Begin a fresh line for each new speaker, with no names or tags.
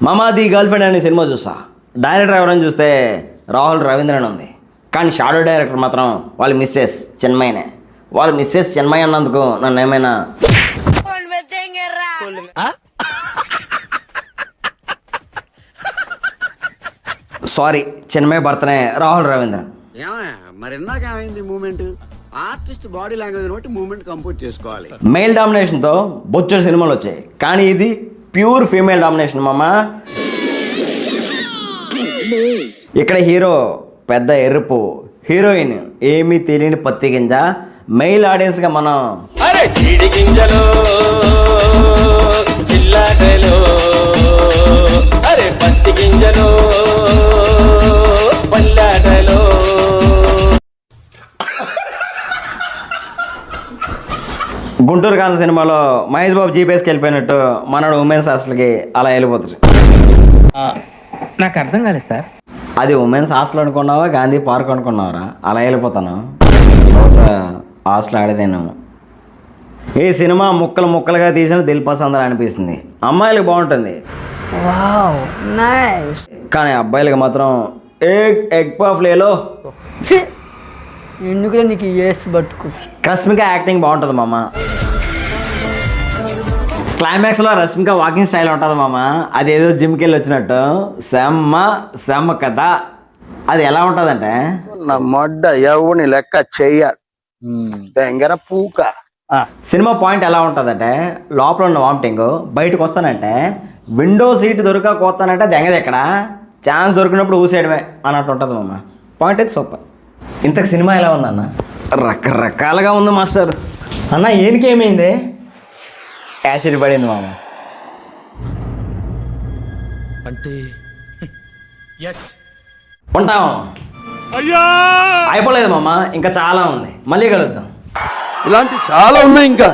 మామ the girl friend అనే cinema చూస్తా. డైరెక్టర్ ఎవరని చూస్తే రాహుల్ రవీంద్రన్ ఉంది. కానీ షాడో డైరెక్టర్ మాత్రం వాళ్ళ మిస్సెస్ చిన్మయ్యనే. వాళ్ళ మిస్సెస్ చిన్మయ్య అన్నందుకు నన్ను ఏమైనా సారీ, చిన్మయ్య భర్తనే రాహుల్ రవీంద్రన్.
మరి ఇందాకేమైంది మూమెంట్? ఆర్టిస్ట్ బాడీ లాంగ్వేజ్ బట్టి మూమెంట్ కంపోజ్ చేసుకోవాలి.
మేల్ డామినేషన్తో బొచ్చడు సినిమాలు వచ్చాయి, కానీ ఇది ప్యూర్ ఫీమేల్ డామినేషన్ మామ. ఇక్కడ హీరో పెద్ద ఎరుపు, హీరోయిన్ ఏమీ తెలియని పత్తి గింజ. మెయిల్ ఆడియన్స్గా మనం పత్తి గింజలో పల్లాటలో. గుంటూరు కాని సినిమాలో మహేష్ బాబు జీపీఎస్కి వెళ్ళిపోయినట్టు మనడు ఉమెన్స్ హాస్టల్కి అలా వెళ్ళిపోతారు.
నాకు అర్థం కాలేదు సార్.
అది ఉమెన్స్ హాస్టల్ అనుకున్నావా, గాంధీ పార్క్ అనుకున్నావరా? అలా వెళ్ళిపోతాను. బహుశా హాస్టల్ ఆడేదేనాము. ఈ సినిమా ముక్కలు ముక్కలుగా తీసిన దిల్ పసంద్ అనిపిస్తుంది. అమ్మాయిలకు బాగుంటుంది, కానీ అబ్బాయిలకి మాత్రం ఎగ్ పఫ్ లేలో.
ఎందుకులే నీకు ఏసి పట్టుకు.
రష్మిక యాక్టింగ్ బాగుంటుంది మామ. క్లైమాక్స్లో రష్మిక వాకింగ్ స్టైల్ ఉంటుంది మామ. అదేదో జిమ్కి వెళ్ళి వచ్చినట్టు సెమ్మ కదా. అది ఎలా ఉంటుందంటే
నా మొడ్డ ఎవని లెక్క చెయ్యాలి తెంగర పూక.
సినిమా పాయింట్ ఎలా ఉంటుందంటే లోపల ఉన్న వామిటింగ్ బయటకు వస్తానంటే విండో సీట్ దొరకకపోతానంటే దెంగది ఎక్కడ, ఛాన్స్ దొరికినప్పుడు ఊసేయడమే అన్నట్టు ఉంటుంది మామ. పాయింట్ అయితే సూపర్. ఇంతకు సినిమా ఎలా ఉందన్న? రకరకాలుగా ఉంది మాస్టర్. అన్న ఏమికేమైంది? యాసిడ్ పడింది మామ.
అంటే
ఉంటాం. అయిపోలేదు మామ, ఇంకా చాలా ఉంది. మళ్ళీ కలుద్దాం.
ఇలాంటి చాలా ఉన్నాయి ఇంకా.